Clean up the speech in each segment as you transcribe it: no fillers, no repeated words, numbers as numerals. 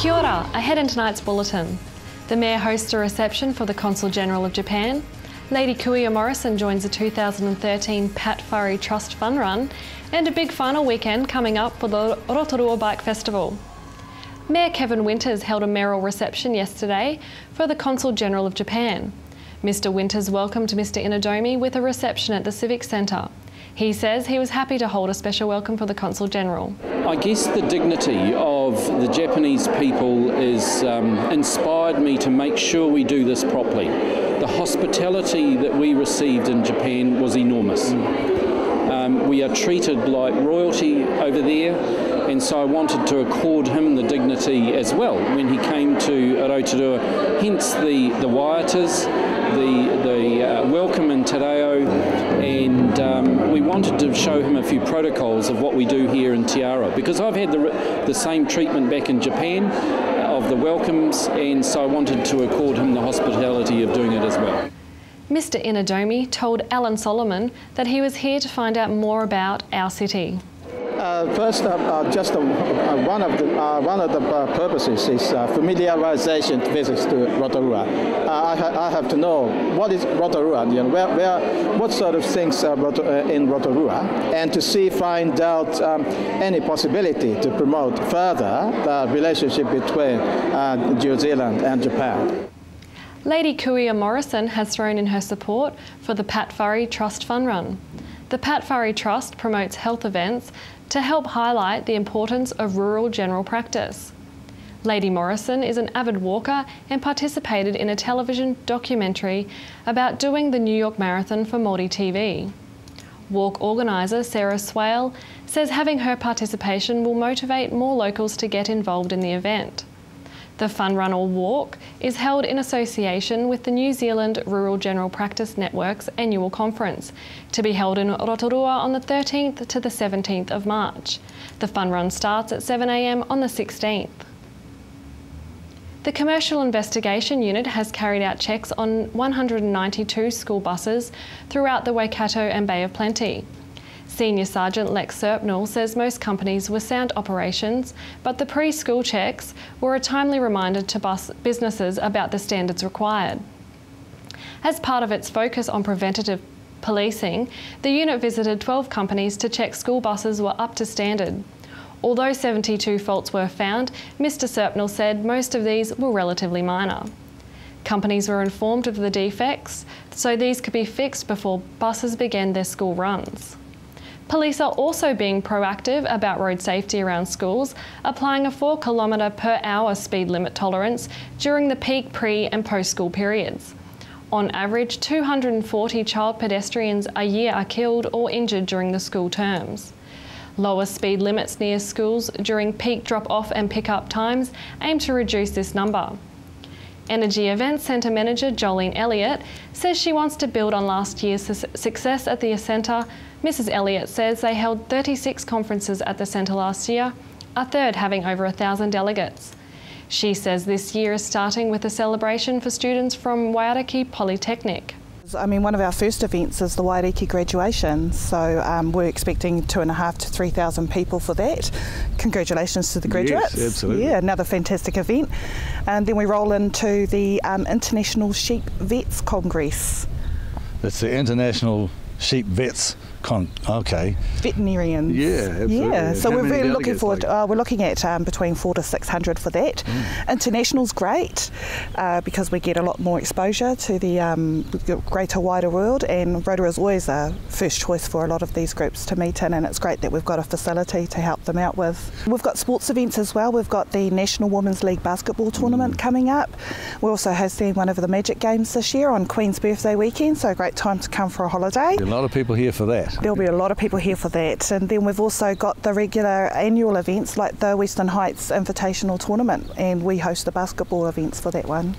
Kia ora, ahead in tonight's bulletin. The Mayor hosts a reception for the Consul-General of Japan. Lady Kuia Morrison joins the 2013 Pat Whare Trust Fun Run, and a big final weekend coming up for the Rotorua Bike Festival. Mayor Kevin Winters held a mayoral reception yesterday for the Consul-General of Japan. Mr Winters welcomed Mr Inadomi with a reception at the Civic Centre. He says he was happy to hold a special welcome for the Consul-General. I guess the dignity of the Japanese people is inspired me to make sure we do this properly. The hospitality that we received in Japan was enormous. We are treated like royalty over there, and so I wanted to accord him the dignity as well when he came to Rotorua, hence the waiatas, the welcome in Te Reo, and we wanted to show him a few protocols of what we do here in Te Aroha, because I've had the same treatment back in Japan of the welcomes, and so I wanted to accord him the hospitality of doing it as well. Mr Inadomi told Alan Solomon that he was here to find out more about our city. First, just one of the purposes is familiarization visits to Rotorua. I have to know what is Rotorua, what sort of things are in Rotorua, and to find out any possibility to promote further the relationship between New Zealand and Japan. Lady Kuia Morrison has thrown in her support for the Pat Whare Trust Fun Run. The Pat Whare Trust promotes health events to help highlight the importance of rural general practice. Lady Morrison is an avid walker and participated in a television documentary about doing the New York Marathon for Māori TV. Walk organiser Sarah Swale says having her participation will motivate more locals to get involved in the event. The Fun Run or Walk is held in association with the New Zealand Rural General Practice Network's annual conference, to be held in Rotorua on the 13th to the 17th of March. The Fun Run starts at 7 AM on the 16th. The Commercial Investigation Unit has carried out checks on 192 school buses throughout the Waikato and Bay of Plenty. Senior Sergeant Lex Serpnell says most companies were sound operations, but the pre-school checks were a timely reminder to businesses about the standards required. As part of its focus on preventative policing, the unit visited 12 companies to check school buses were up to standard. Although 72 faults were found, Mr Serpnell said most of these were relatively minor. Companies were informed of the defects, so these could be fixed before buses began their school runs. Police are also being proactive about road safety around schools, applying a 4 km/h speed limit tolerance during the peak pre- and post-school periods. On average, 240 child pedestrians a year are killed or injured during the school terms. Lower speed limits near schools during peak drop-off and pick-up times aim to reduce this number. Energy Events Centre Manager Jolene Elliott says she wants to build on last year's success at the centre. Mrs Elliott says they held 36 conferences at the centre last year, a third having over 1,000 delegates. She says this year is starting with a celebration for students from Waiariki Polytechnic. I mean, one of our first events is the Waiariki graduation, so we're expecting 2,500 to 3,000 people for that. Congratulations to the graduates. Yes, absolutely. Yeah, another fantastic event. And then we roll into the International Sheep Vets Congress. It's the International Sheep Vets okay. Veterinarians. Yeah, absolutely. Yeah, so How we're many really looking delegates, forward. like? We're looking at between 400 to 600 for that. International's great because we get a lot more exposure to the greater wider world, and Rotorua is always a first choice for a lot of these groups to meet in, and it's great that we've got a facility to help them out with. We've got sports events as well. We've got the National Women's League Basketball Tournament coming up. We're also hosting one of the Magic Games this year on Queen's birthday weekend, so a great time to come for a holiday. A lot of people here for that. There'll be a lot of people here for that, and then we've also got the regular annual events like the Western Heights Invitational Tournament, and we host the basketball events for that one.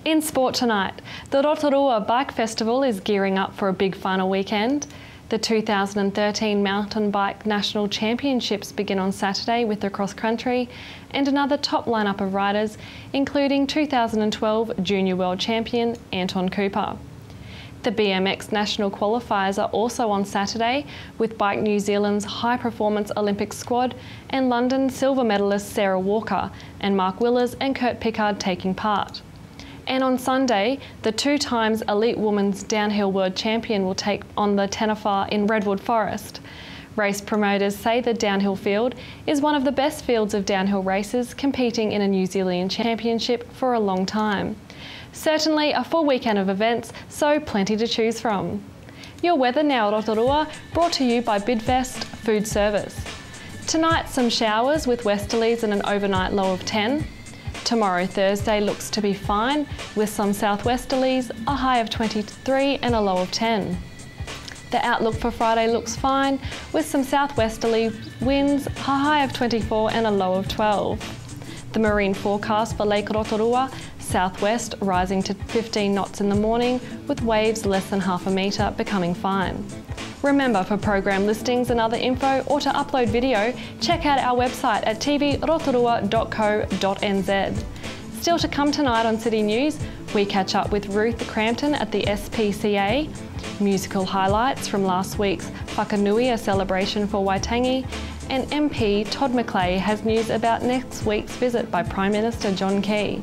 In sport tonight, the Rotorua Bike Festival is gearing up for a big final weekend. The 2013 Mountain Bike National Championships begin on Saturday with the cross country and another top lineup of riders, including 2012 Junior World Champion Anton Cooper. The BMX national qualifiers are also on Saturday, with Bike New Zealand's high-performance Olympic squad and London silver medalist Sarah Walker and Mark Willers and Kurt Pickard taking part. And on Sunday, the 2 times elite women's downhill world champion will take on the Tenafar in Redwood Forest. Race promoters say the downhill field is one of the best fields of downhill races competing in a New Zealand championship for a long time. Certainly a full weekend of events, so plenty to choose from. Your weather now, Rotorua, brought to you by Bidvest Food Service. Tonight, some showers with westerlies and an overnight low of 10. Tomorrow, Thursday, looks to be fine with some southwesterlies, a high of 23 and a low of 10. The outlook for Friday looks fine with some southwesterly winds, a high of 24 and a low of 12. The marine forecast for Lake Rotorua, southwest rising to 15 knots in the morning with waves less than half a metre, becoming fine. Remember, for program listings and other info or to upload video, check out our website at tvrotorua.co.nz. Still to come tonight on City News, we catch up with Ruth Crampton at the SPCA, musical highlights from last week's Whakanui celebration for Waitangi, and MP Todd McClay has news about next week's visit by Prime Minister John Key.